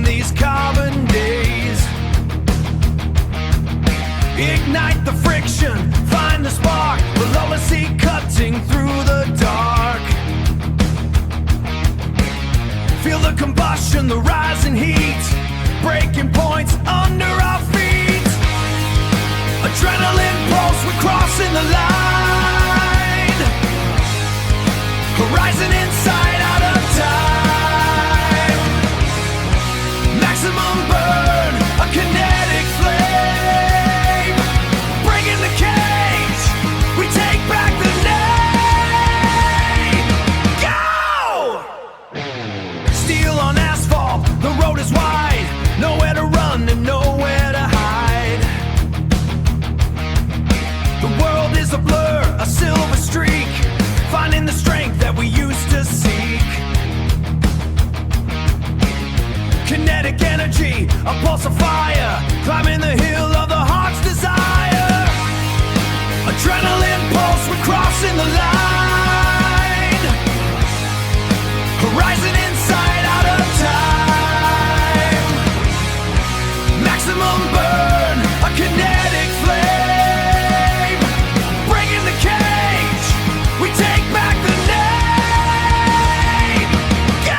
these carbon days. Ignite the friction, find the spark, below a sea cutting through the dark. Feel the combustion, the rising heat, breaking points under our feet. Adrenaline pulse, we're crossing the line. Horizon inside, out of time. Maximum burn, a kinetic flame. Breaking the cage, we take back the name. Go! Steel on asphalt, the road is wide. Nowhere to run and nowhere to hide. The world is a blur, a silver streak, finding the strength that we used to seek. Kinetic energy, a pulse of fire, climbing the hill of the heart's desire. Adrenaline pulse, we're crossing the line. Horizon inside, out of time. Maximum burn, a kinetic flame. Breaking the cage, we take back the name. Go!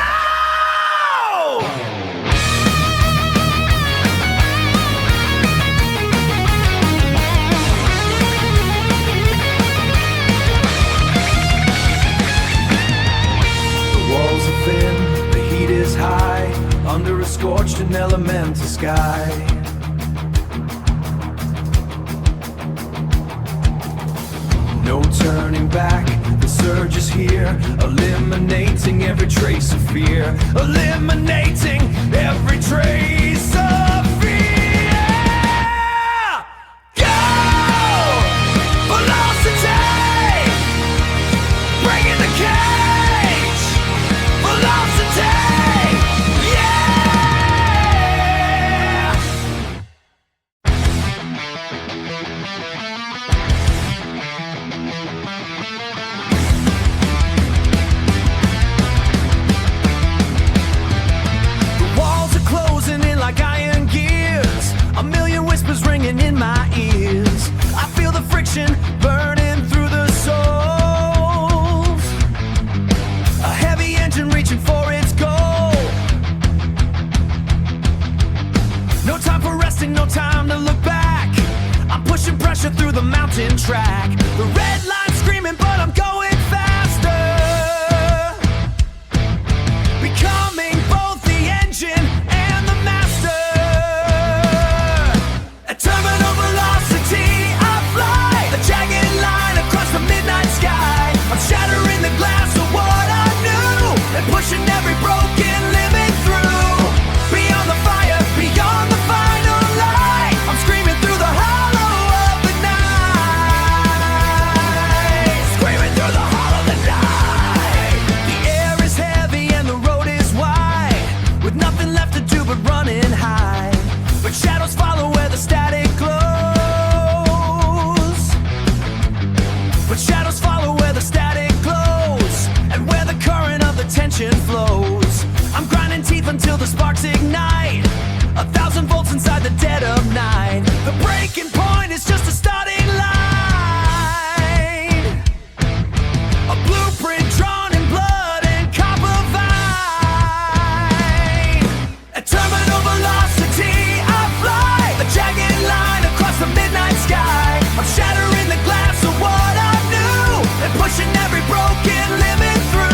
The walls are thin, the heat is high, under a scorched and elemental sky. No turning back, the surge is here, eliminating every trace of fear, eliminating every trace of fear. Go! Velocity! Breaking the cage! Velocity! Yeah! The walls are closing in like iron gears, a million whispers ringing in my ears. I feel the friction burning through the souls, a heavy engine reaching for its goal. No time for resting, no time to look back. I'm pushing pressure through the mountain track. The red line's screaming, but I'm going faster. Becoming both the engine and the master. At terminal velocity, I fly. A jagged line across the midnight sky. I'm shattering the glass of what I knew and pushing every broken limit through. Beyond the fire, beyond the final light, I'm screaming through the hollow of the night. Screaming through the hollow of the night. The air is heavy and the road is wide, with nothing left to do but run and hide. But shadows follow where the static glows. But shadows follow where the static glows, and where the current of the tension flows. I'm grinding teeth until the sparks ignite, 1,000 volts inside the dead of night. The breaking point is just a starting line, a blueprint drawn in blood and copper vine. At terminal velocity, I fly. A jagged line across the midnight sky. I'm shattering the glass of what I knew and pushing every broken limit through.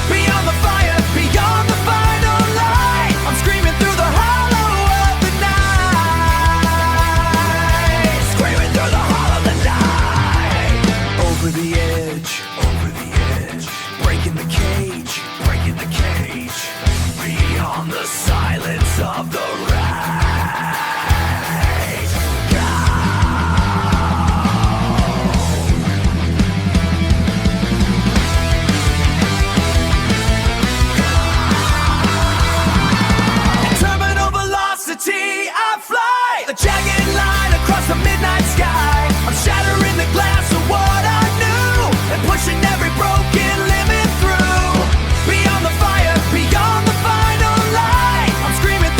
Beyond the fire, beyond the final light, I'm screaming through the hollow of the night. Screaming through the hollow of the night. Over the edge, breaking the cage, beyond the silence of the rage. Go! At terminal velocity, I fly. The jagged line across the midnight sky. I'm shattering the glass of what I knew and pushing every broken limit through. Beyond the fire, beyond the final light, I'm screaming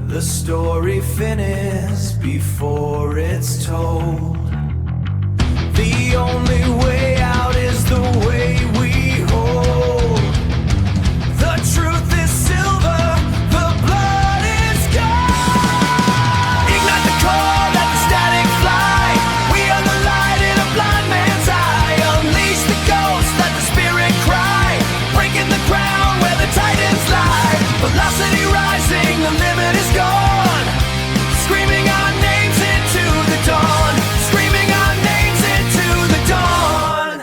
The story finishes before it's told. The only way out is the way we hold. The truth is silver, the blood is gold. Ignite the core, let the static fly. We are the light in a blind man's eye. Unleash the ghost, let the spirit cry. Breaking the ground where the titans lie. Velocity rising, the limit is gone. Screaming our names into the dawn. Screaming our names into the dawn.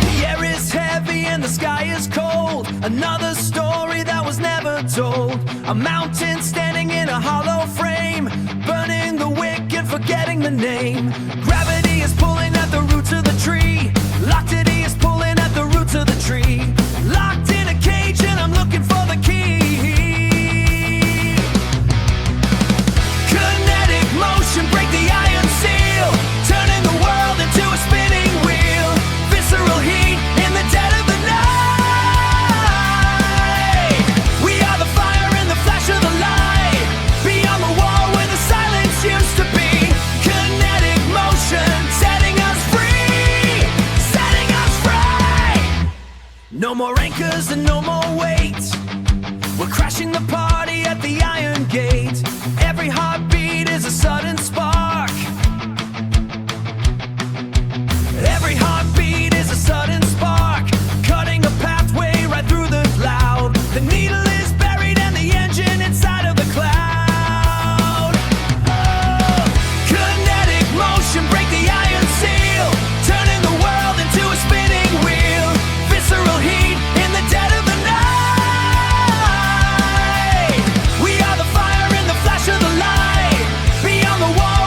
The air is heavy and the sky is cold. Another story that was never told. A mountain standing in a hollow frame, burning the wick and forgetting the name. Gravity is pulling at the roots of the tree. Lockity is pulling at the roots of the tree. Locked in a cage and I'm looking for the key. Kinetic motion, break the iron seal. Turning the world into a spinning wheel. Visceral heat in the dead of the night. We are the fire in the flash of the light. Beyond the wall where the silence used to be. Kinetic motion, setting us free. Setting us free. No more anchors and no more weight. We're crashing the party at the iron gate. Every heartbeat is a sudden spark. Every heartbeat is a sudden spark. Cutting a pathway right through the cloud. The needle is buried and the engine inside of the cloud. Oh, kinetic motion, break the iron seal. Turning the world into a spinning wheel. Visceral heat in the dead of the night. We are the fire in the flash of the light. Beyond the wall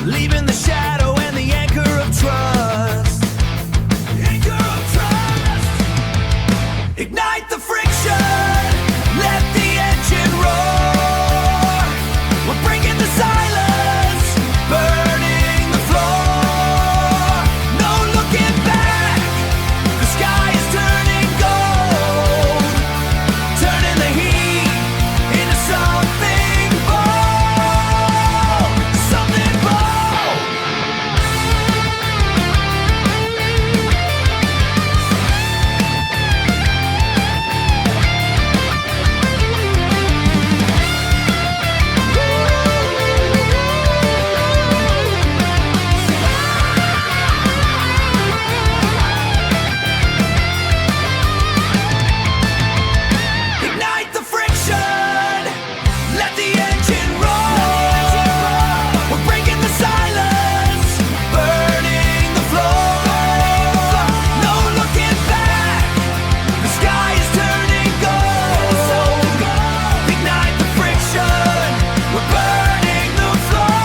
leaving the shadow and the anchor of trust. Anchor of trust. Ignite the friction, let the engine roar. We're bringing the silence, burning the floor. No looking back, the sky is turning gold, turning the heat into something bold, something bold. Ignite the friction, let the engine roar. We're breaking the silence, burning the floor. No looking back, the sky is turning gold. Ignite the friction, we're burning the floor.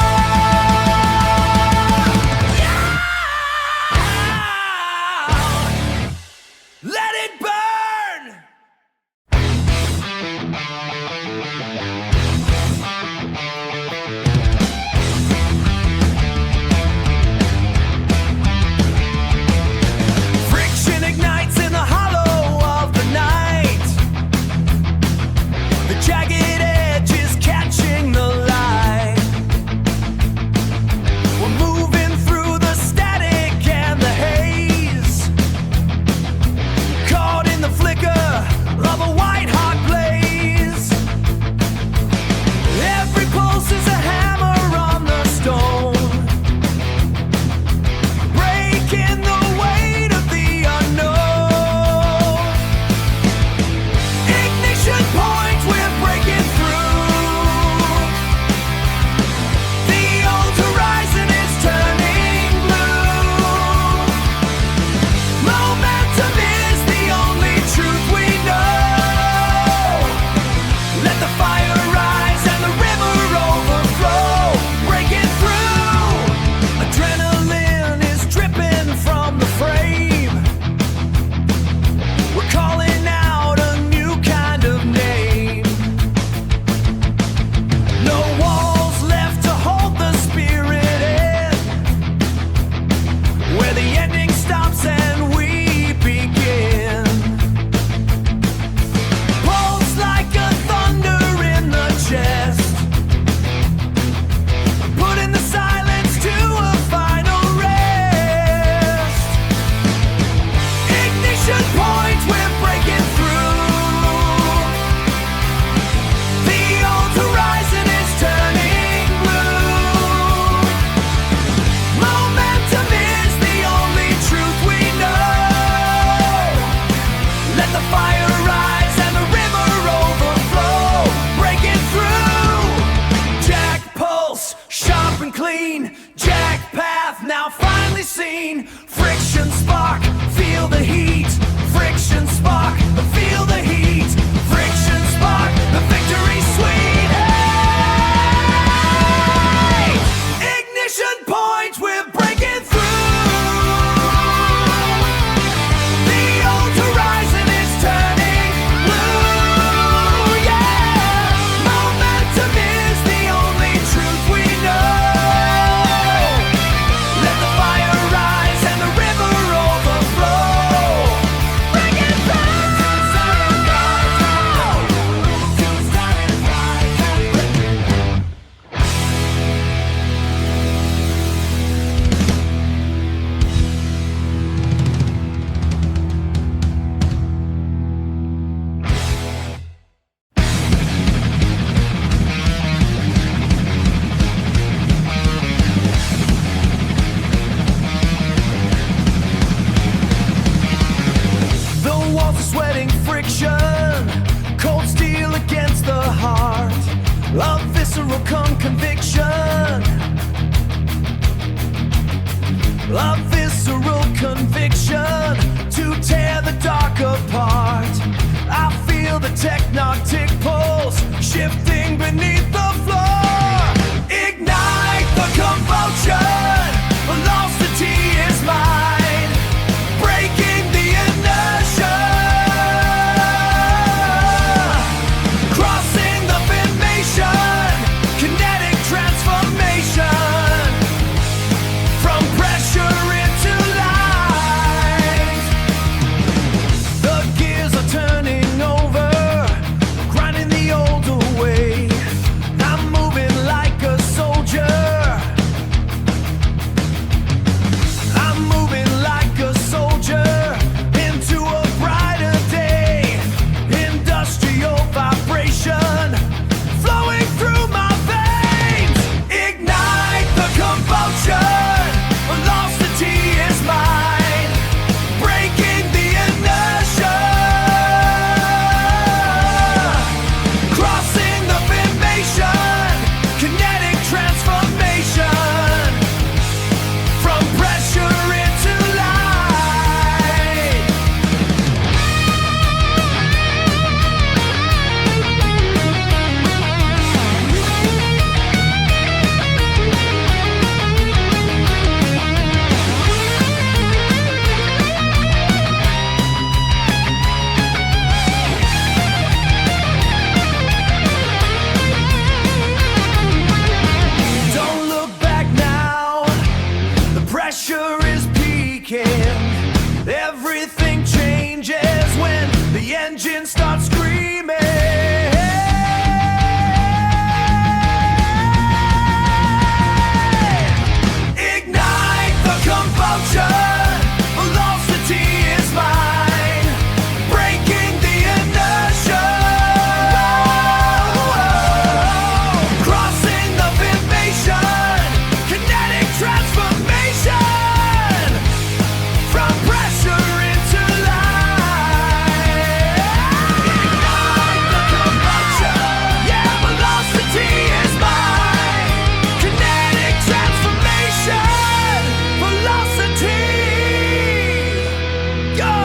Let it burn. Friction ignites in the hollow of the night. The jagged edge is catching the light. We're moving through the static and the haze, caught in the flicker of a white hot blaze. Every pulse is a hammer on the stone, breaking the weight of the unknown. Ignition point, we're breaking through. The old horizon is turning blue. Momentum is the only truth we know. Let the fire rise and the river overflow. Breaking through. Adrenaline is dripping from the frame. We're calling out a new kind of name. No walls left to hold the spirit in, where the ending stops and we begin. Pulse like a thunder in the chest, putting the silence to a final rest. Ignition point, we're breaking through. The old horizon is turning blue. Momentum is the only truth we know. Let the fire rise and the river overflow. Breaking through. Jack pulse, sharp and clean. Jack path, now finally seen. Friction spark, feel the heat. Friction spark, feel the heat. Friction spark, the victory sweet. Hey! Ignition point, we're breaking through. The old horizon is turning blue. Yeah, momentum is the only truth we know. Let the fire rise and the river overflow. Breaking through. The walls are sweating friction, cold steel against the heart, a visceral conviction, a visceral conviction to tear the dark apart. I feel the technotic pulse shifting beneath the floor. Ignite the compulsion. engine starts screaming. Ignite the combustion, velocity is mine, breaking the inertia, crossing the formation, kinetic transformation, from pressure into light. Ignite the combustion, yeah, velocity is mine, kinetic transformation, velocity, go!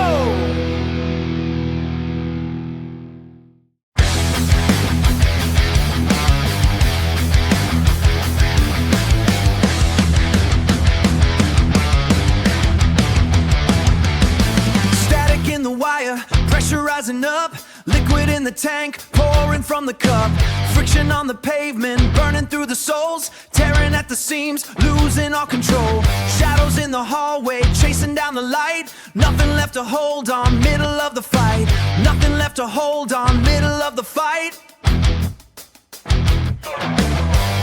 Static in the wire, pressure rising up, liquid in the tank, pouring from the cup, friction on the pavement, burning through the soles, tearing at the seams, losing all control, shadows in the hallway, chasing down the light, nothing left to hold on, middle of the fight, nothing left to hold on, middle of the fight.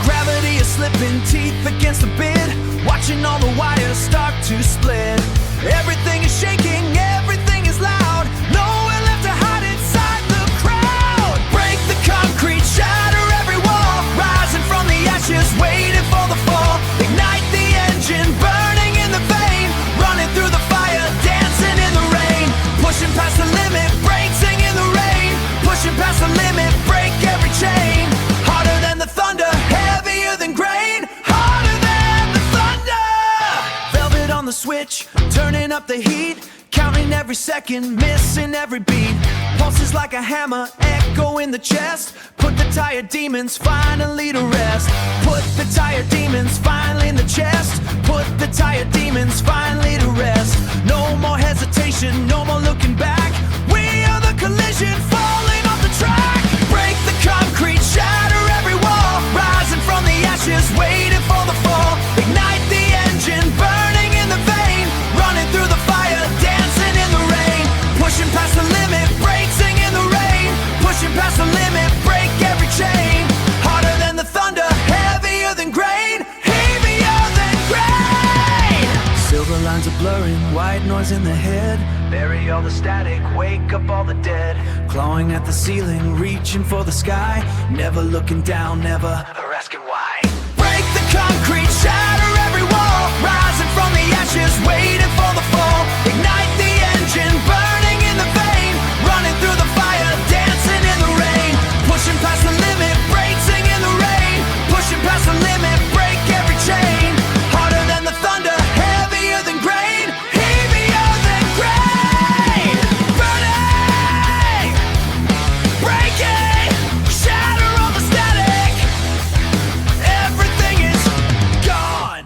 Gravity is slipping, teeth against the bid, watching all the wires start to split. Everything is shaking, everything is loud, nowhere left to hide inside the crowd. Break the concrete, shatter every wall, rising from the ashes, waiting for the fall. Ignite the engine, burning in the vein, running through the fire, dancing in the rain, pushing past the limit, breaking in the rain, pushing past the limit, break every chain. Harder than the thunder, heavier than grain, harder than the thunder. Velvet on the switch, turning up the heat, counting every second, missing every beat. Pulses like a hammer, echo in the chest. Put the tired demons finally to rest. Put the tired demons finally in the chest. Put the tired demons finally to rest. No more hesitation, no more looking back. We are the collision, falling off the track. Break the concrete, shatter every wall, rising from the ashes, waiting for the fall. Ignite the engine, burning in the vein, running through the fire, dancing in the rain, pushing past the limit, breaking in the rain, pushing past the limit, break every chain. Harder than the thunder, heavier than grain, heavier than grain. Silver lines are blurring, white noise in the head, bury all the static, wake up all the dead. Clawing at the ceiling, reaching for the sky, never looking down, never asking why. Break the concrete, shatter every wall, rising from the ashes, waiting for the fall. Ignite the engine, burning in the vein, running through the fire, dancing in the rain, pushing past the limit, breaking in the rain, pushing past the limit, break every chain. Harder than the thunder, heavier than grain, heavier than grain. Burning, breaking, shatter all the static, everything is gone.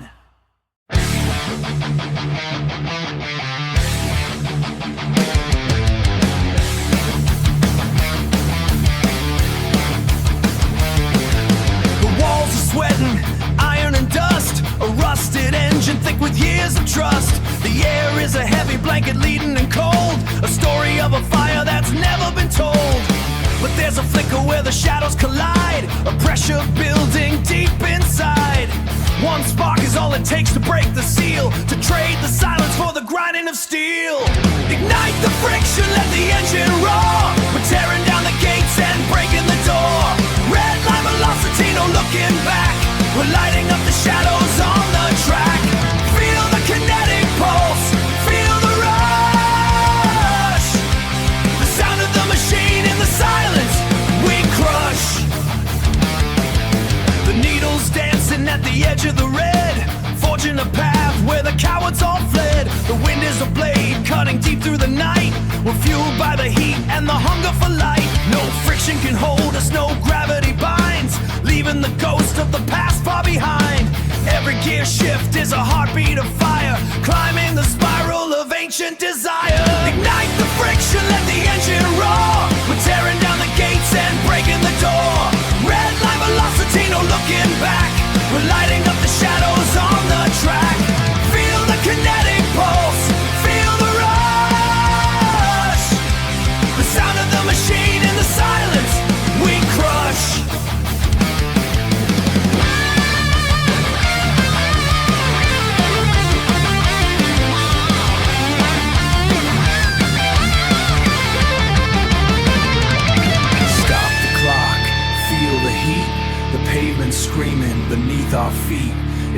The walls are sweating, iron and dust, a rusted engine thick with years of trust. The air is a heavy blanket leading and cold, a story of a fire that's never been told. But there's a flicker where the shadows collide, a pressure building deep inside. One spark is all it takes to break the seal, to trade the silence for the grinding of steel. Ignite the friction, let the engine roar, we're tearing down the gates and breaking the door. Red line velocity, no looking back, we're lighting up the shadows on the track. Feel the kinetic pulse, feel the rush, the sound of the machine in the silence we crush. The needles dancing at the edge of the red, forging a path where the cowards all fled. The wind is a blade cutting deep through the night, we're fueled by the heat and the hunger for light. No friction can hold us, no gravity binds, leaving the ghost of the past far behind. Every gear shift is a heartbeat of fire, climbing the spiral of ancient desire. Ignite the friction, let the engine roar, we're tearing down the gates and breaking the door. Red line velocity, no looking back, we're lighting up the shadows on the track. Feel the kinetic pulse, feel the rush, the sound of the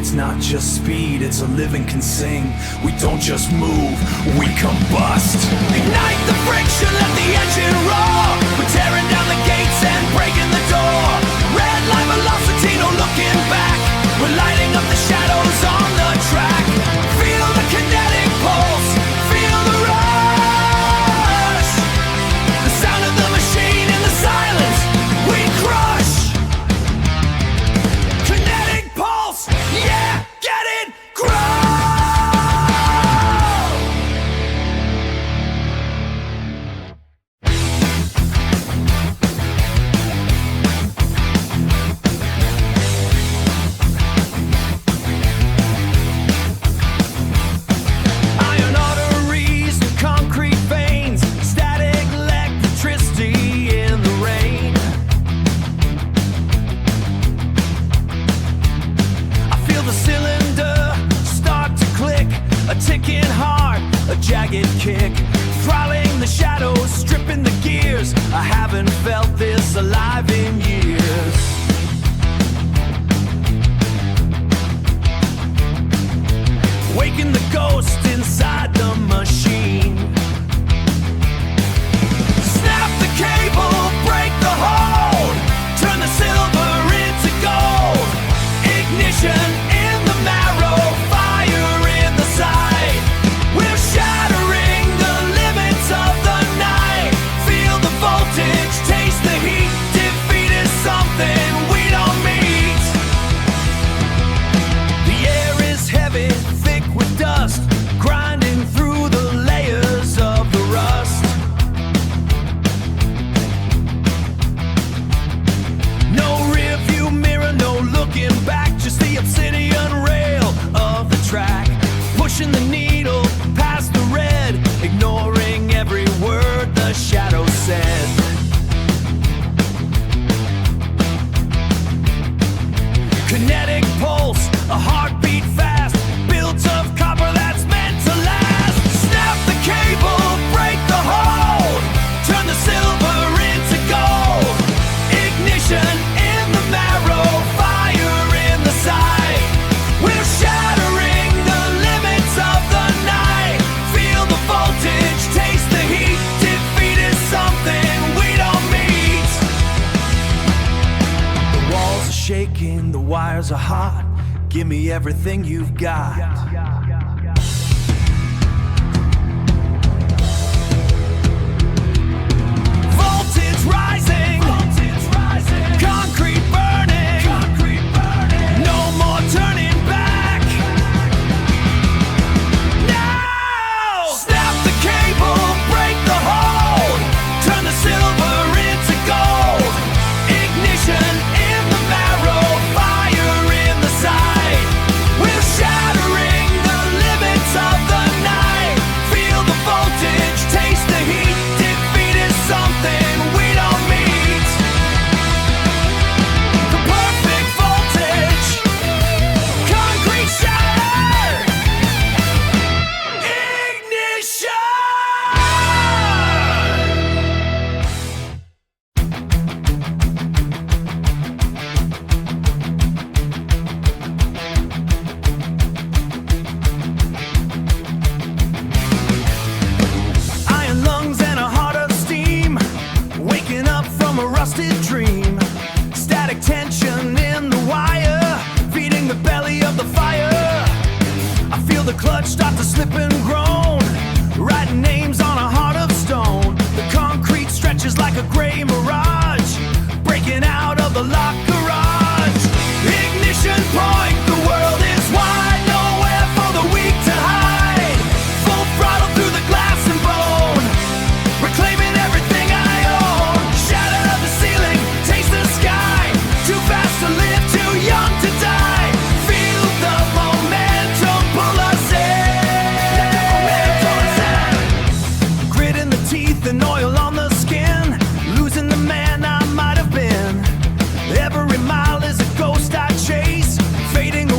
It's not just speed, it's a living can sing. We don't just move, we combust. Ignite the friction, let the engine roar. We're tearing down the gates and breaking the door. Red light velocity, no looking back. We're lighting up the shadows on the track. Feel the kinetic pulse, feel the rush. The sound of the machine in the silence, we crush. Kinetic pulse, yeah, get it, grow. Iron arteries, concrete veins, static electricity in the rain. I feel the cylinder start to click, a ticking heart, a jagged kick, throttling the shadows, stripping the gears. I haven't felt this alive in years. Waking the ghost inside the machine. Snap the cable, break the hold, turn the silver into gold. Ignition in the marrow, fire in the side. We're shattering the limits of the night. Feel the voltage, taste the heat. Defeat is something we don't meet. The air is heavy, thick with dust, grinding through the layers of the rust. No rear view mirror, no looking back, just the obsidian rail of the track. Pushing the needle past the red, ignoring every word the shadow said. Kinetic pulse, a heartbeat fast, builds of copper that's meant to last. Snap the cable, break the hold, turn the silver into gold. Ignition in the marrow, fire in the side. We're shattering the limits of the night. Feel the voltage, taste the heat. Defeat is something we don't meet. The walls are shaking, the wires are hot. Give me everything you've got. Voltage rising, concrete burning, no more turning back. Now, snap the cable, break the hold, turn the silver into gold. Ignition in the marrow, fire in the side. We're shattering the limits of the night. Feel the voltage, taste the heat. Defeat is something we don't meet. The perfect voltage, concrete shatter, ignition. Iron lungs and a heart of steam, waking up from a rusted dream. Static tension in the wire, feeding the belly of the fire. I feel the clutch start to slip and groan, writing names on a heart of stone. The concrete stretches like a gray mirage, breaking out of the locked garage. Ignition point, the world is wide, nowhere for the weak to hide. Full throttle through the glass and bone, reclaiming everything I own. Shatter the ceiling, taste the sky. Too fast to live, too young to die. Feel the momentum pull us in. Grit in the teeth and oil on the skin, losing the man I might have been. Every mile is a ghost I chase, fading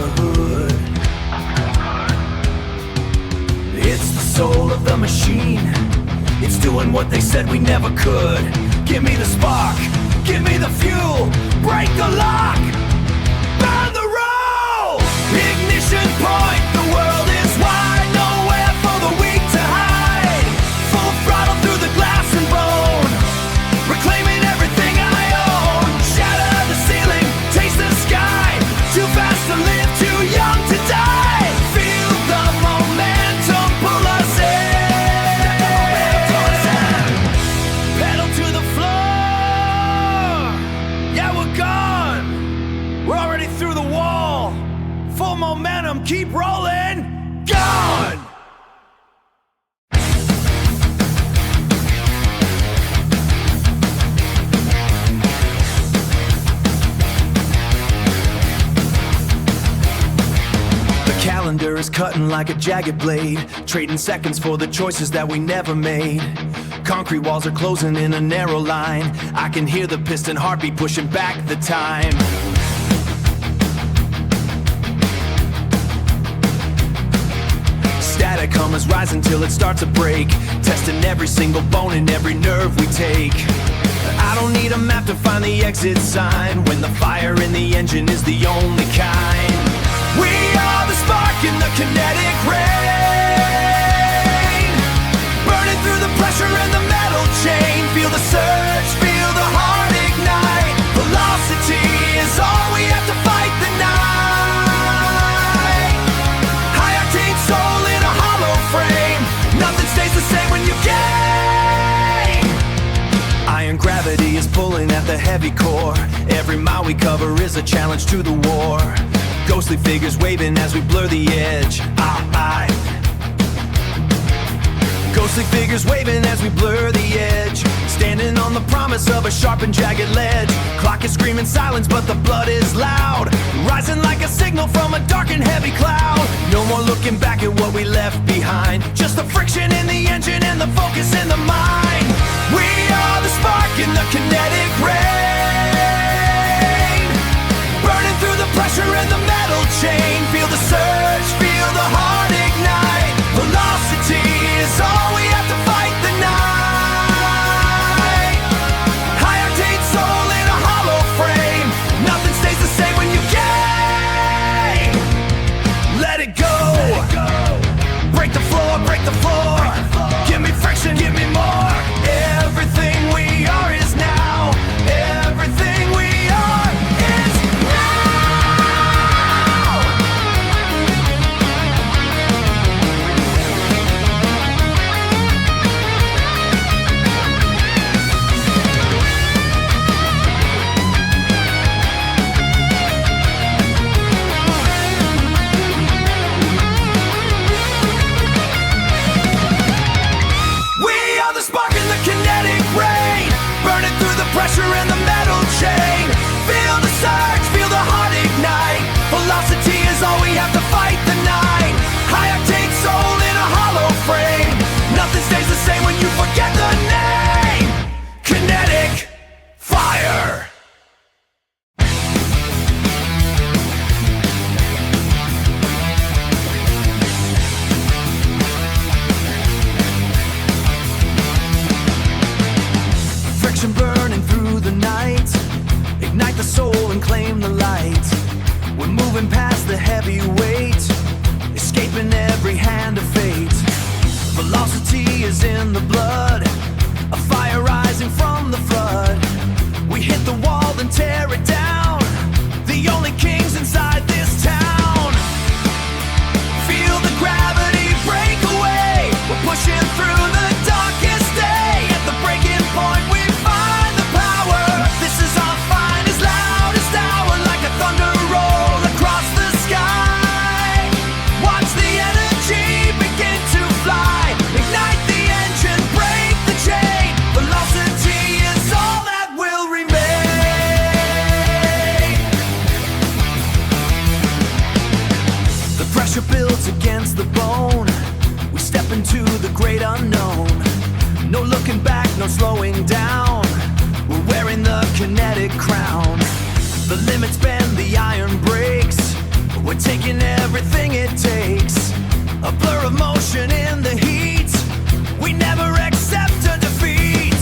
the hood. It's the soul of the machine. It's doing what they said we never could. Give me the spark, give me the fuel. Break the lock, burn the roll. Ignition point, the world is wide. Nowhere for the weak to hide. Full throttle through the glass and bone. Reclaiming everything I own. Shatter the ceiling, taste the sky. Too fast to live, too young to die. Feel the momentum pull us in. Pedal to the floor. Yeah, we're gone. We're already through the wall. Full momentum, keep rolling. Gone. Calendar is cutting like a jagged blade, trading seconds for the choices that we never made. Concrete walls are closing in a narrow line. I can hear the piston heartbeat pushing back the time. Static hum is rising till it starts to break, testing every single bone and every nerve we take. I don't need a map to find the exit sign when the fire in the engine is the only kind. We are the spark in the kinetic rain, burning through the pressure and the metal chain. Feel the surge, feel the heart ignite. Velocity is all we have to fight the night. High octane soul in a hollow frame. Nothing stays the same when you gain. Iron gravity is pulling at the heavy core. Every mile we cover is a challenge to the war. Ghostly figures waving as we blur the edge. Ghostly figures waving as we blur the edge. Standing on the promise of a sharp and jagged ledge. Clock is screaming silence, but the blood is loud. Rising like a signal from a dark and heavy cloud. No more looking back at what we left behind. Just the friction in the engine and the focus in the mind. We are the spark in the kinetic rain, burning through the pressure and the metal chain. Feel the surge, feel the heart ignite. Velocity is all we have to fight the night. High octane soul in a hollow frame. Nothing stays the same when you gain. Let it go. Break the floor, break the floor. Give me friction, give me more. Everything we are is now. Everything we are is pressure in the metal chain. Feel the surge, feel the heart ignite. Velocity is all we have to fight the night. High octane soul in a hollow frame. Nothing stays the same when you forget the name. Kinetic fire. Friction burning through the night. Ignite the soul and claim the light. We're moving past the heavy weight, escaping every hand of fate. Velocity is in the blood, a fire rising from the flood. We hit the wall and tear it down. The only kings inside this town. Feel the gravity break away. We're pushing through the darkest day. At the breaking point we find the power. This is our finest, loudest hour. Like a thunder roll across the sky. Watch the energy begin to fly. Ignite the engine, break the chain. Velocity is all that will remain. The pressure builds against the bone. We step into the great unknown. No looking back, no slowing down. We're wearing the kinetic crown. The limits bend, the iron breaks. We're taking everything it takes. A blur of motion in the heat. We never accept a defeat.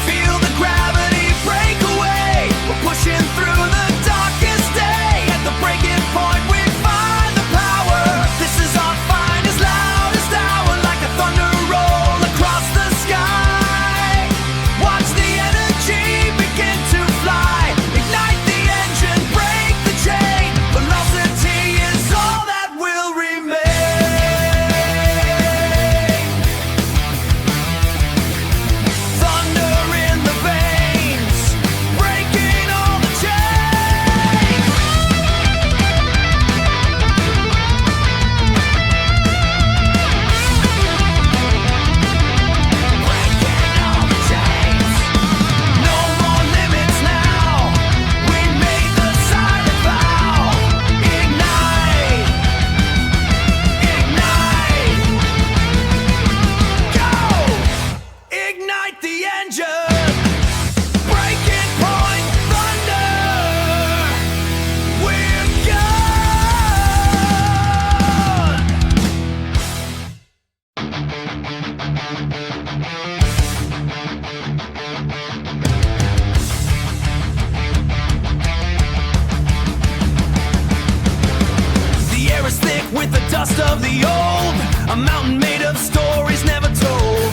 Feel the gravity break away. We're pushing through the darkest day. At the breaking point we find the power. This is our finest, loudest hour. Like a thunder roll across the sky. Watch the energy begin to fly. Ignite the engine, break the chain. Velocity is all that will remain. Thunder in the veins, breaking all the chains. Breaking all the chains. No more limits now. We made the silent vow. Ignite, ignite, go. Ignite the engine. Breaking point thunder. We're gone. The air is thick with the dust of the old. A mountain made of stories never told.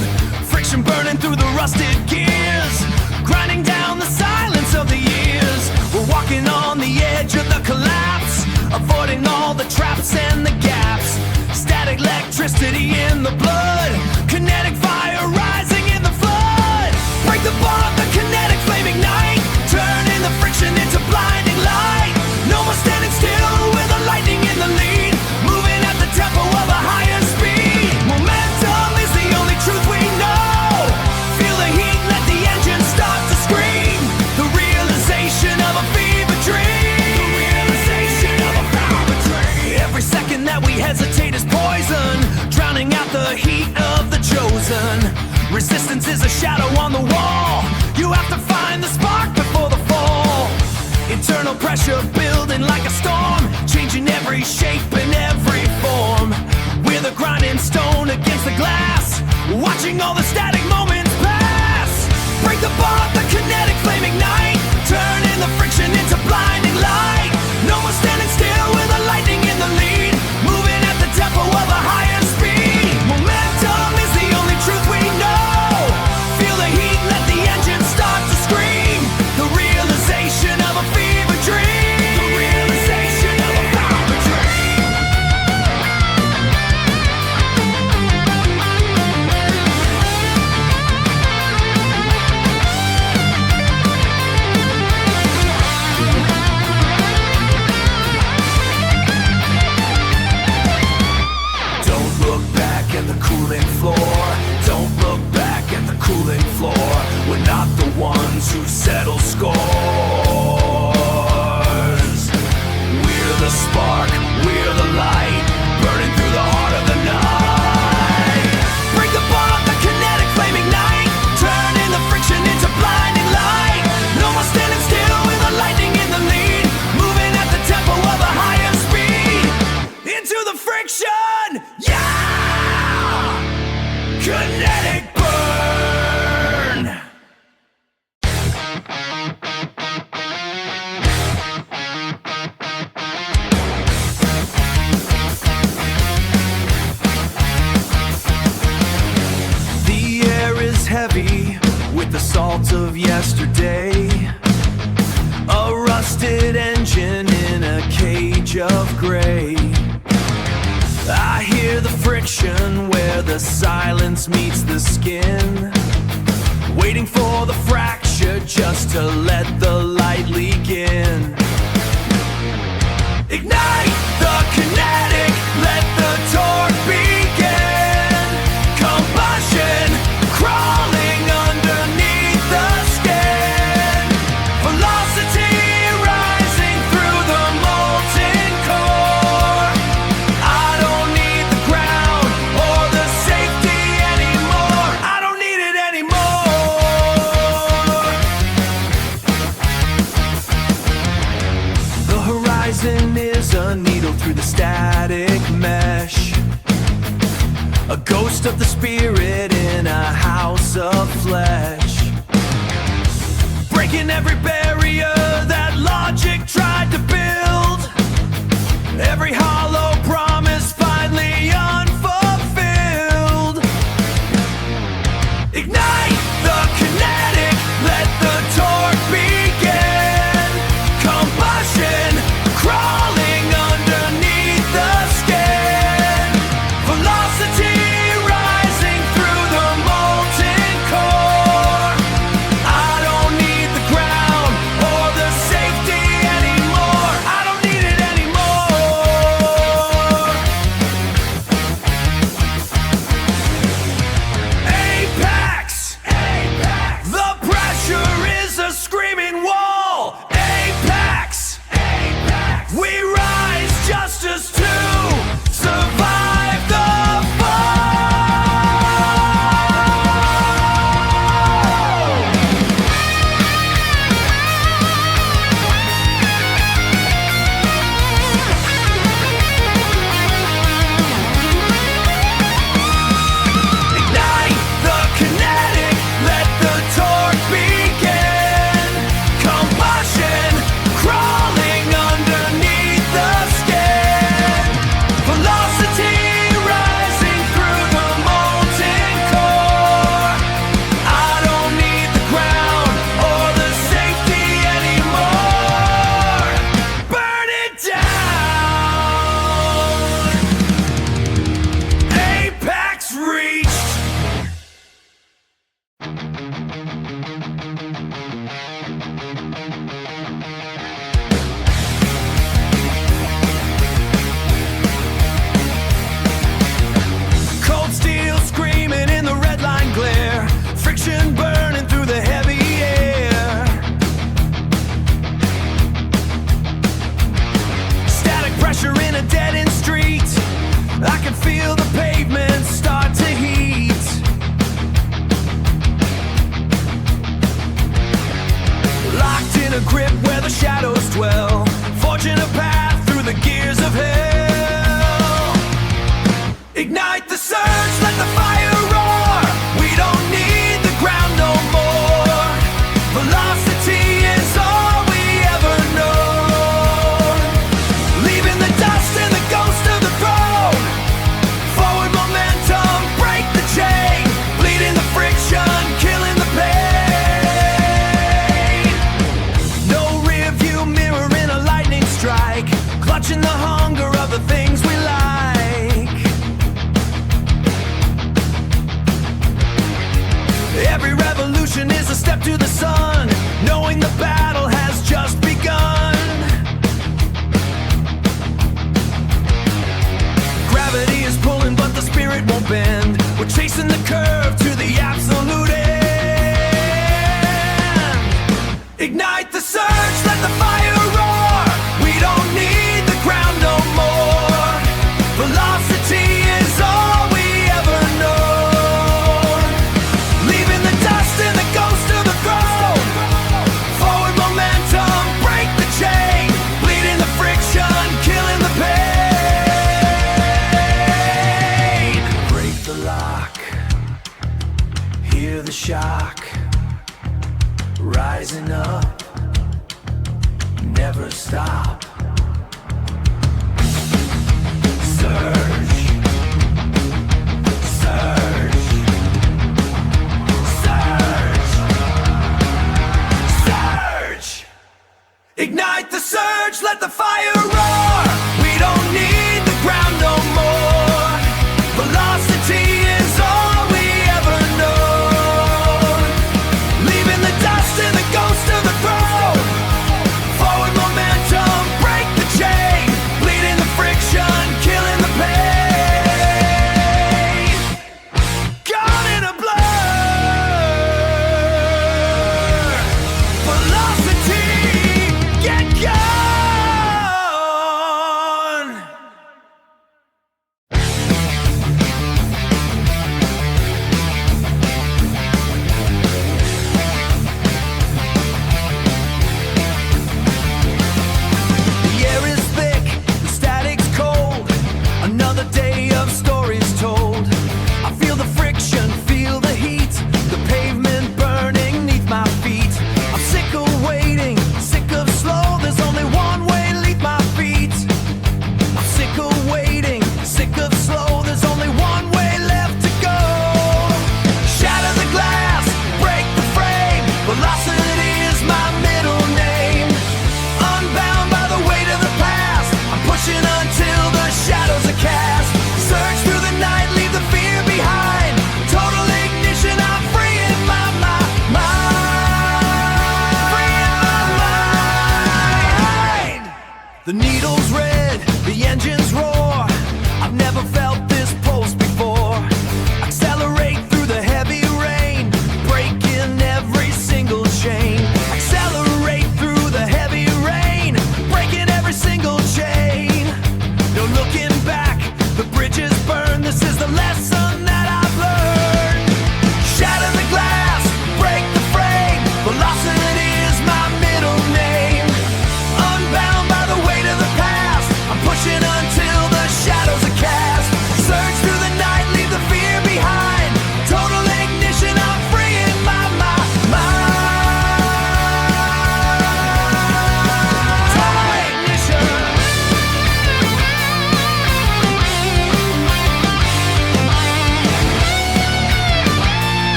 Friction burning through the rusted gears. Grinding down the silence of the years. We're walking on the edge of the collapse. Avoiding all the traps and the gaps. Static electricity in the blood. Kinetic fire rising in the flood. Break the bond, the kinetic flame ignite. Turning the friction into blinding light. No more standing still with the lightning in the lead. Moving at the tempo of a higher speed. Momentum is the only truth we know. Feel the heat, let the engine start to scream. The realization of a fever dream. The realization of a fever dream. Every second that we hesitate is poison. Drowning out the heat of the chosen. Resistance is a shadow on the wall. You have to find the spark before the fall. Internal pressure building like a storm. Changing every shape and every form. We're the grinding stone against the glass. Watching all the static moments pass. Break the bond, the kinetic flame ignite. Turning the friction into blinding light. No more standing still with the lightning in the lead. Moving at the tempo of a higher speed. Momentum is the only truth we know. Feel the heat, let the engine start to scream. The realization of a fever dream. The realization of a fever dream. Don't look back at the cooling floor. Don't look back at the cooling floor. We're not the ones who settle scores. We're the spark, we're the light, burning through the heart of the night. Break the bond, the kinetic flame ignite. Turning the friction into blinding light. No more standing still with the lightning in the lead. Moving at the tempo of a higher speed. Into the friction, yeah! Kinetic burn. The air is heavy with the salt of yesterday. A rusted engine in a cage of gray. I hear the friction where the silence meets the skin. Waiting for the fracture just to let the light leak in. Ignite the kinetic, let the torque begin. Combustion crawling underneath the skin. Velocity rising through the molten core. I don't need the ground or the safety anymore. I don't need it anymore. The horizon is a needle through the static mesh, a ghost of the spirit in a house of flesh, breaking every barrier that logic tried to build, every hollow promise finally unfulfilled. Ignite the kinetic, let the torque begin, combustion crawling underneath the skin, velocity rising through the molten core. I don't need the ground or the safety anymore. I don't need it anymore. Apex, Apex. The pressure is a screaming wall. Apex, Apex. We rise just as to survive the fall. Ignite the kinetic, let the torque begin, combustion crawling underneath the skin, velocity rising through the molten core. I don't need the ground or the safety anymore. Burn it down. Apex reached. Cold steel screaming in the red line glare, friction burning through the heavy air, static pressure in a dead-end street. I can feel the pavement start to heat. Locked in a grip where the shadows dwell, forging a path through the gears of hell. Ignite the surge, let the fire roar. We don't need the ground no more. Velocity is all we ever know. Leaving the dust and the ghost of the throne. Forward momentum, break the chain. Bleeding the friction, killing the pain. No rear view mirror in a lightning strike, clutching the hunger of the things we like. Every revolution is a step to the sun, knowing the battle has just begun. Gravity is pulling, but the spirit won't bend. We're chasing the curve to the absolute end. Ignite the surge, let the fire roar. We don't need the ground no more. Velocity is all we ever know. Leaving the dust and the ghost of the throne. Forward momentum.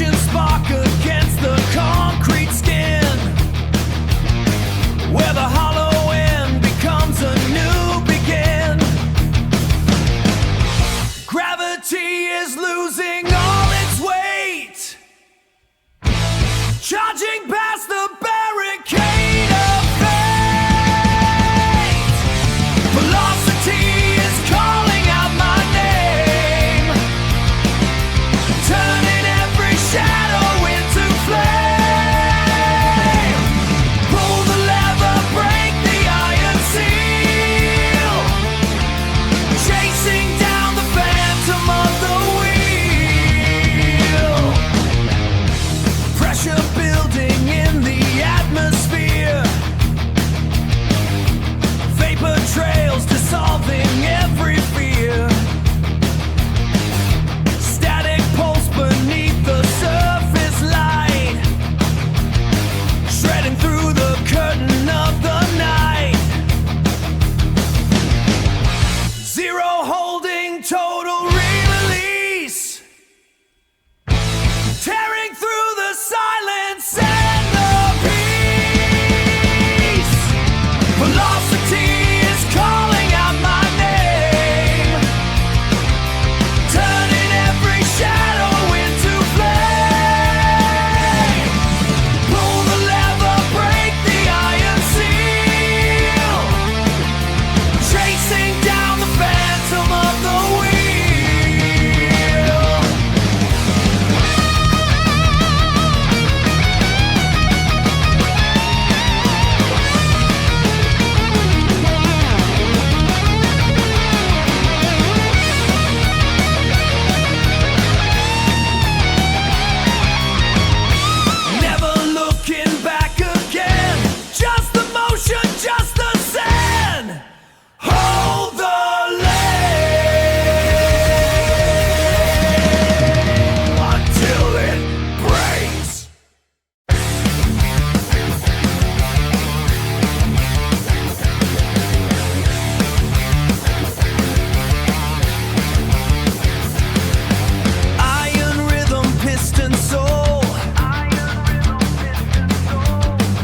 passion spark against the concrete skin, where the hollow end becomes a new begin. Gravity is losing all its weight, charging past the barricade of fate. Velocity is calling out my name, turning every shadow into flame. Pull the lever, break the iron seal, chasing down the phantom of the wheel. Pressure building in the atmosphere, vapor trails dissolving every fear. Static pulse beneath the surface light, shredding through the curtain of the night. Zero holding total release, tearing through the silence and the peace. Velocity is calling out my name, turning every shadow into flame. Pull the lever, break the iron seal, chasing down the phantom of the wheel. Never looking back again, just the motion, just the sand. Hold the lane until it breaks. Iron rhythm, piston soul,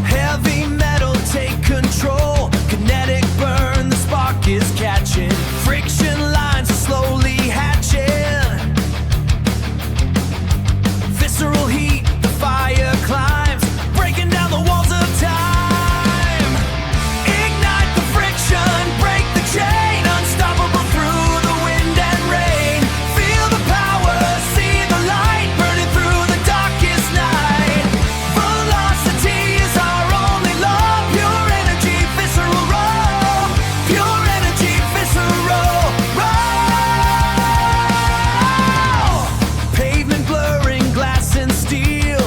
heavy metal take control. Kinetic burn, the spark is catching. Friction lines are slowly hatching. Visceral heat, the fire climbs, breaking down the walls of time. Ignite the friction, break the chain, unstoppable through the wind and rain. Feel the power, see the light, burning through the darkest night. Velocity is our only law, pure energy, visceral raw, pure energy, visceral raw. Pavement blurring, glass and steel,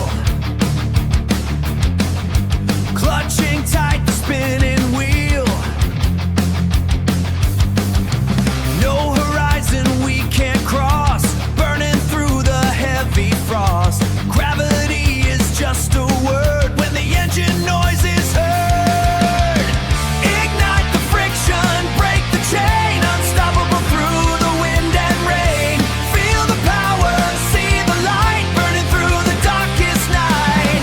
clutching tight the spinning wheel. No horizon we can't cross, burning through the heavy frost. Gravity is just a word when the engine noise is heard. Ignite the friction, break the chain, unstoppable through the wind and rain. Feel the power, see the light, burning through the darkest night.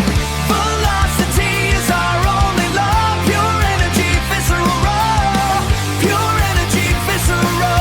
Velocity is our only law, pure energy, visceral raw, pure energy, visceral raw.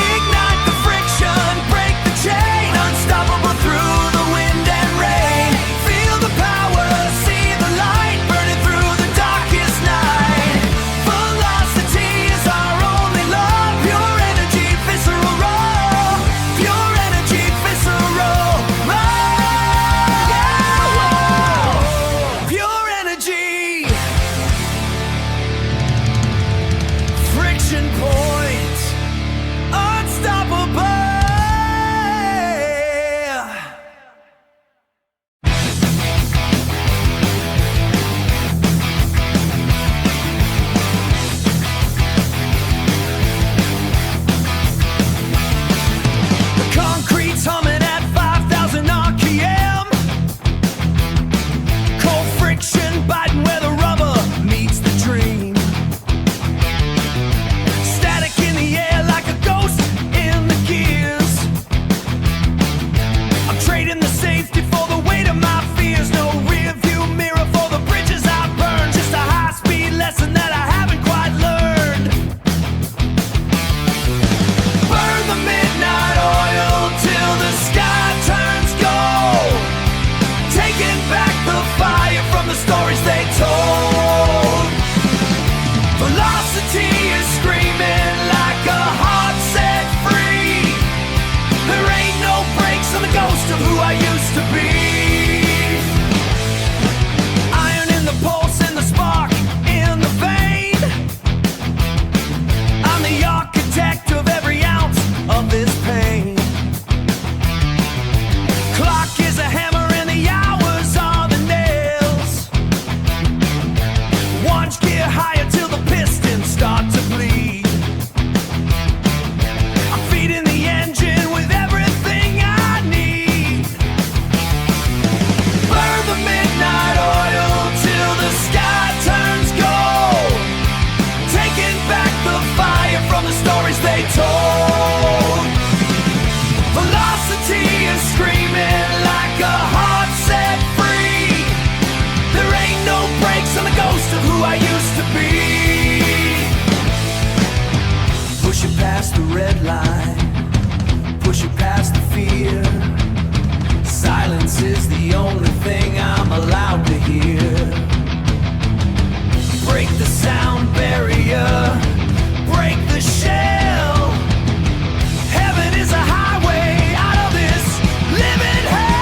Ignite the friction, break the chain, unstoppable through the wind and rain. Feel the power, see the light, burning through the darkest night. Velocity is our only law, pure energy, visceral raw, pure energy, visceral raw. Pure energy, friction point, unstoppable. stories they told. Velocity is screaming like a heart set free. There ain't no brakes on the ghost of who I used to be. Push it past the red line, push it past the fear. Silence is the only thing I'm allowed to hear. Break the sound barrier, break the shell. Heaven is a highway out of this living hell.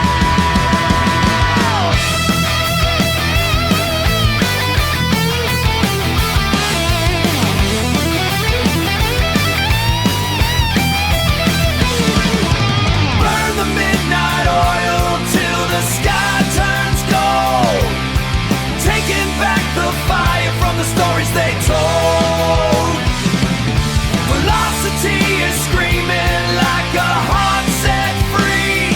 Burn the midnight oil till the sky turns gold. Taking back the fire from the stories they told. Velocity is screaming like a heart set free.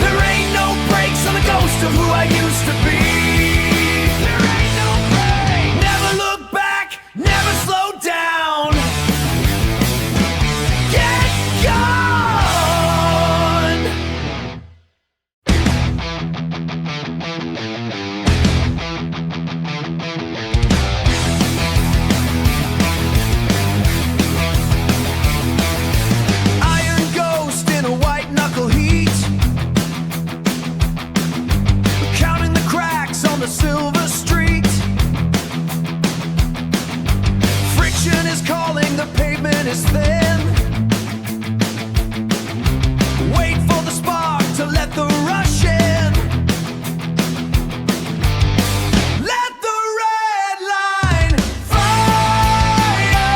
There ain't no brakes on the ghost of who I used to be. There ain't no break. Never look back, never slow down. Get gone. Iron ghost in a white knuckle heat, counting the cracks on the silver street. Friction is calling, the pavement is thin. Wait for the spark to let the rush in. Let the red line fire.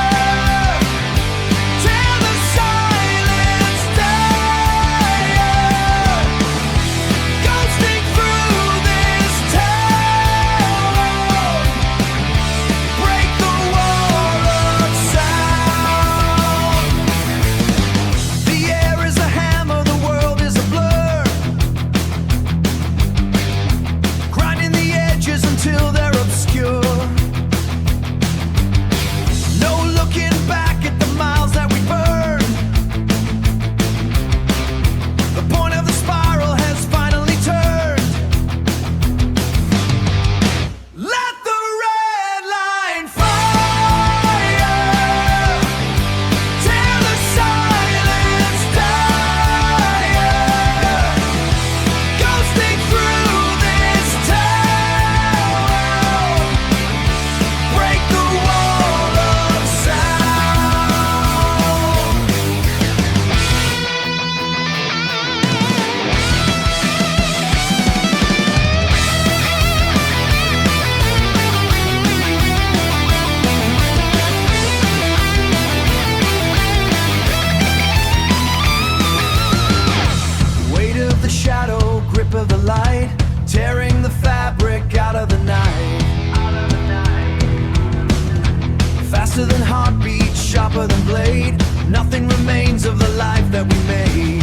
Tear the silence down. Ghosting through this town. Break the wall of sound. The air is a hammer, the world is a blur. Grinding the edges until they're obscure. No looking back at the miles that we burn. The point of the spiral has finally turned. Let the red line fire. Tear the silence down. Ghosting through this town. Break the wall of sound. Weight of the shadow, grip of the light, tearing the fabric out of the night. Faster than heartbeat, sharper than blade. Nothing remains of the life that we made.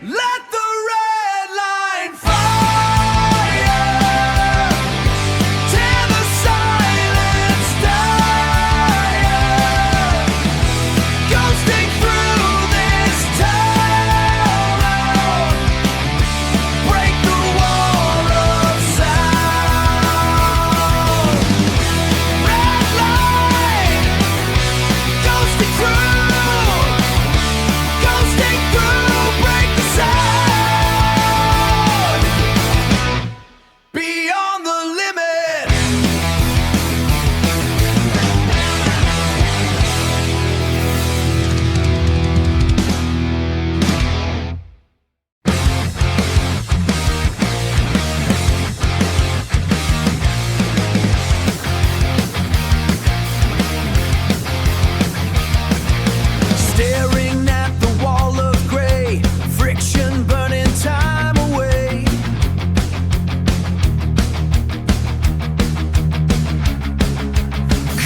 Let the red line fire. Tear the silence down. Ghosting through this town. Break the wall of sound. Red line. Ghosting through. Ghosting through. Break the sound. Beyond the limit. Staring at the wall of gray, friction burning time away.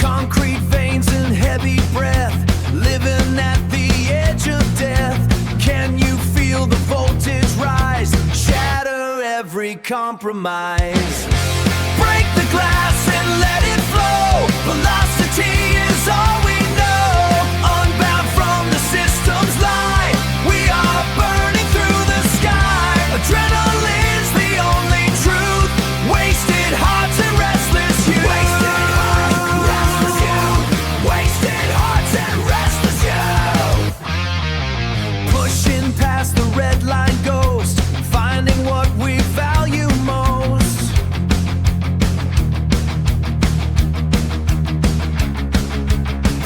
Concrete veins and heavy breath, living at the edge of death. Can you feel the voltage rise? Shatter every compromise. Break the glass and let it flow. Velocity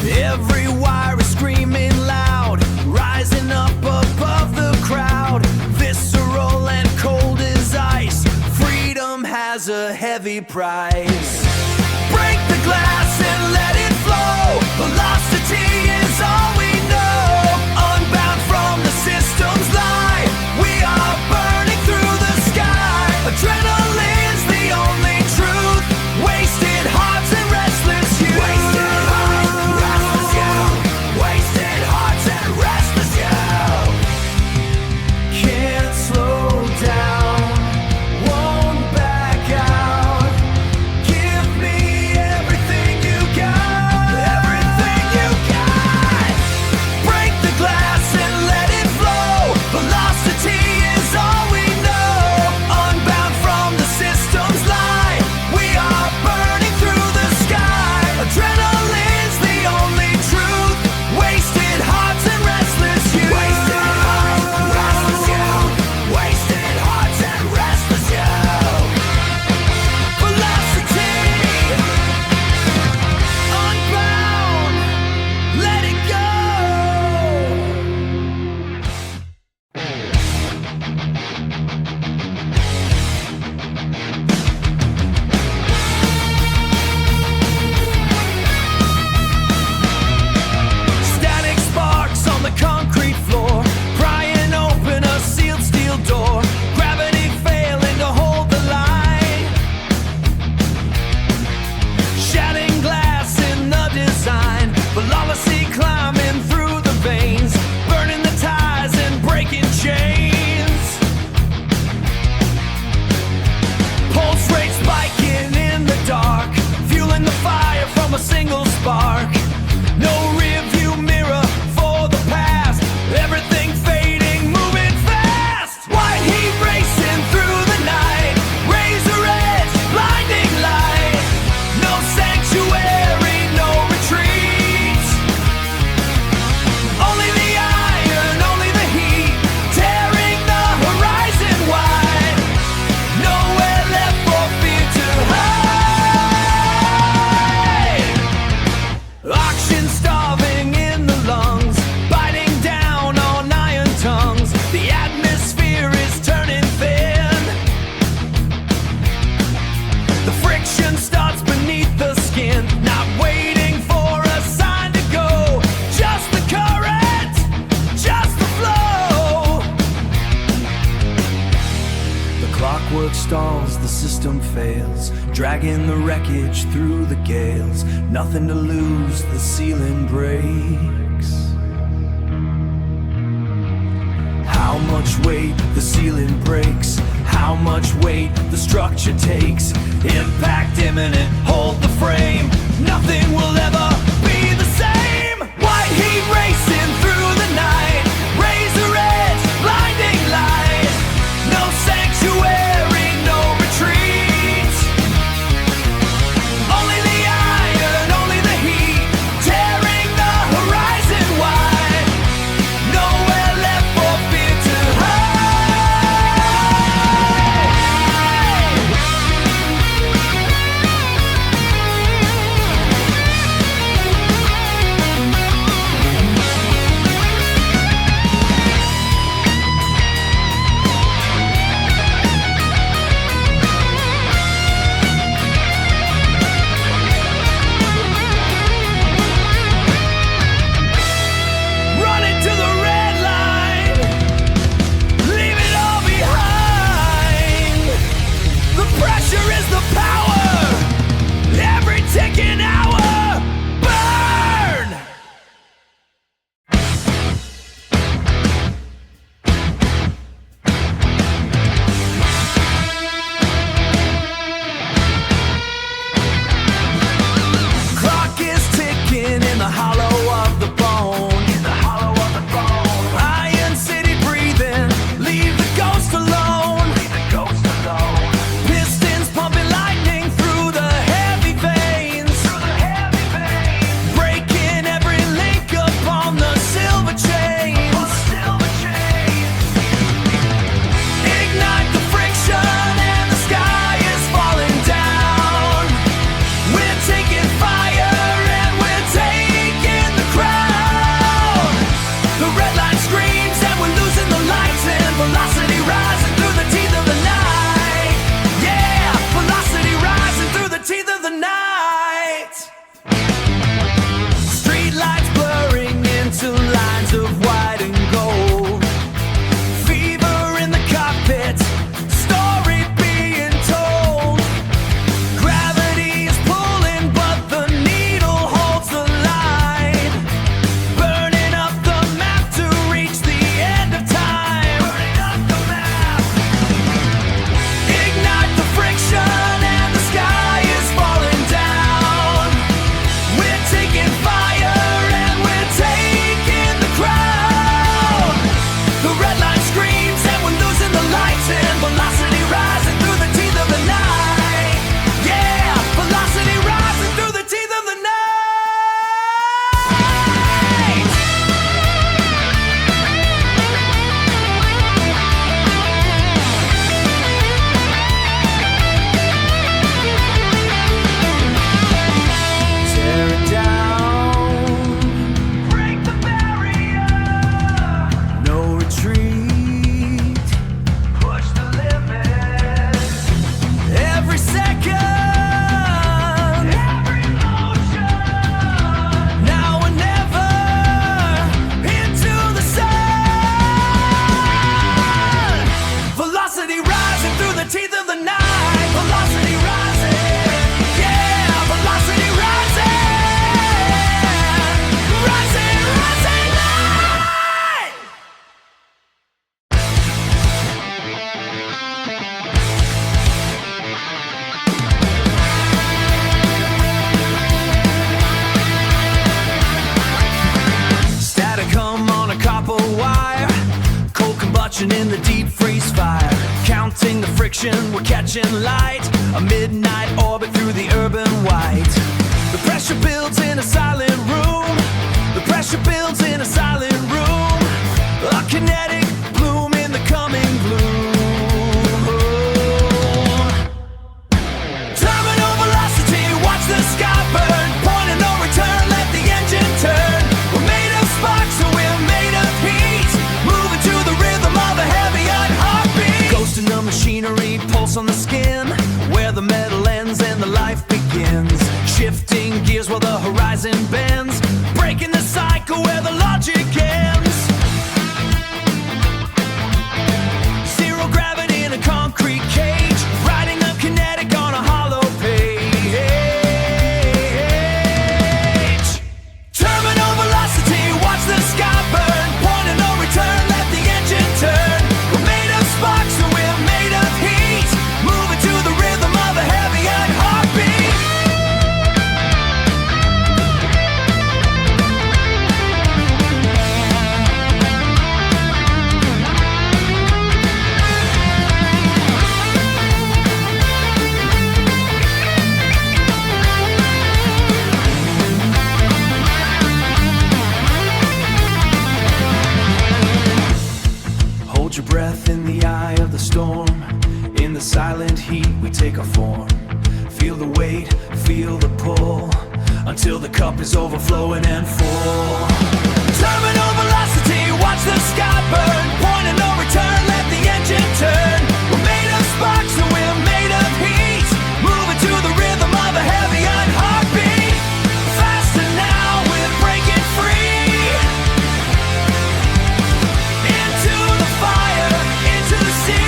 Every wire is screaming loud, rising up above the crowd. Visceral and cold as ice, freedom has a heavy price. Break the glass and let it flow. Velocity is all we know. Unbound from the system's lie, we are burning through the sky. Adrenaline's the only truth. Wasted hearts and restless youth. Wasted hearts, restless youth. Wasted hearts and restless youth. Can't slow down, won't back out. Give me everything you got. Everything you got. Break the glass and let it flow. Velocity is all we know. Unbound from the system's lie, we are burning through the sky. Adrenaline's the only truth. Wasted hearts and restless youth. Wasted hearts, restless youth. Wasted hearts and restless youth. Velocity, unbound, let it go. Static sparks on the concrete floor, prying open a sealed steel door. Gravity failing to hold the line. Shatting glass in the design, velocity climbing through the veins, burning the ties and breaking chains. Pulse rate spiking in the dark, fueling the fire from a single spark. No rear view mirror for the past, everything fading, moving fast. White heat racing through the night, razor edge, blinding light. No sanctuary, no retreat. Only the iron, only the heat, tearing the horizon wide. Nowhere left for fear to hide. Oxygen starving in the lungs, biting down on iron tongues. The atmosphere is turning thin. The friction starts beneath the skin, not waiting for a sign to go. Just the current, just the flow. The clockwork stalls, the system fails, dragging the wreckage through the gales. Nothing to lose, the ceiling breaks. How much weight the ceiling breaks, how much weight the structure takes. Impact imminent, hold the frame. Nothing will ever be the same. White heat racing through the night, razor edge, blinding light. No sanctuary, no retreat. Only the iron, only the heat, tearing the horizon wide. Nowhere left for fear to hide. watching in the deep freeze fire, counting the friction, we're catching light, a midnight orbit through the urban white. The pressure builds in a silent room, the pressure builds in a silent room, a kinetic bloom in the coming gloom. Terminal velocity, watch the sky burn, point of no return, let the engine turn. We're made of sparks, so we're made of heat, moving to the rhythm of a heavy heartbeat. Ghost in the machinery, pulse on the skin, where the metal ends and the life begins. Shifting gears while the horizon bends, breaking the cycle where the logic ends. Zero gravity in a concrete cage, riding up kinetic on a hollow page. Terminal velocity, watch the sky burn, point of no return, let the engine turn. We're made of sparks, so we're made of heat, moving to the rhythm of a heavy heartbeat. Hold your breath in the eye of the storm. In the silent heat, we take our form. Feel the weight, feel the pull, until the cup is overflowing and full. Terminal velocity, watch the sky burn, point of no return, let the engine turn. We're made of sparks, so we're made of heat, moving to the rhythm of a heavy heartbeat. Faster now, we're breaking free. Into the fire, into the sea.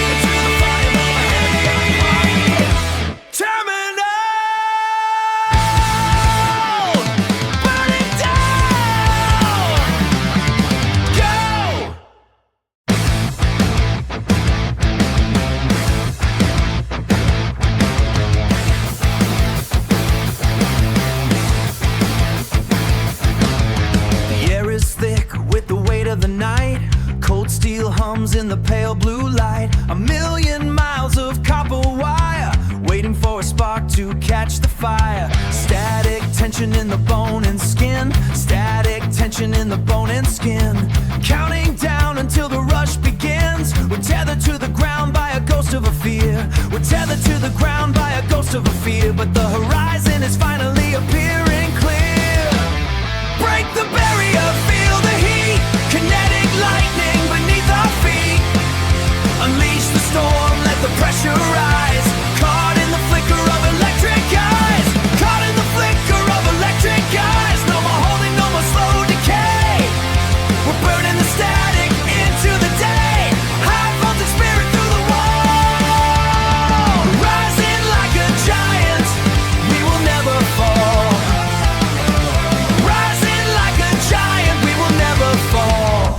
Terminal, burn it down. Go. The air is thick with the weight of the night. Cold steel hums in the pale blue light. A million miles of copper wire, waiting for a spark to catch the fire. Static tension in the bone and skin, static tension in the bone and skin. Counting down until the rush begins. We're tethered to the ground by a ghost of a fear. We're tethered to the ground by a ghost of a fear. But the horizon is finally appearing clear. Break the barrier, feel the heat, kinetic lightning beneath our feet. Unleash the storm, let the pressure rise. Caught in the flicker of electric eyes, caught in the flicker of electric eyes. No more holding, no more slow decay. We're burning the static into the day. High voltage spirit through the wall. Rising like a giant, we will never fall. Rising like a giant, we will never fall.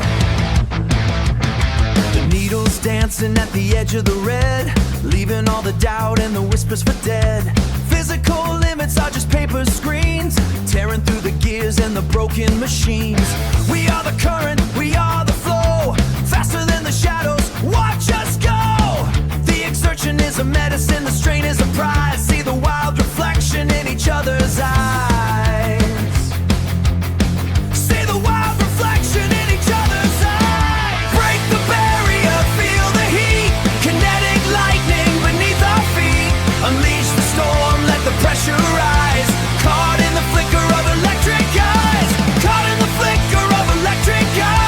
The needles dancing at the edge of the red, leaving all the doubt and the whispers for dead. Physical limits are just paper screens, tearing through the gears and the broken machines. We are the current, we are the flow, faster than the shadows, watch us go. The exertion is a medicine, the strain is a prize. See the wild reflection in each other's eyes. See the wild reflection in each other's eyes. Break the barrier, feel the heat, kinetic lightning beneath our feet. Unleash the storm, let the pressure rise. Caught in the flicker of electric eyes, caught in the flicker of electric eyes.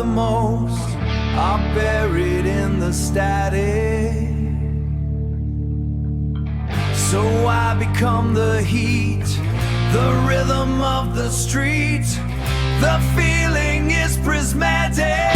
most are buried in the static. So I become the heat, the rhythm of the street. The feeling is prismatic.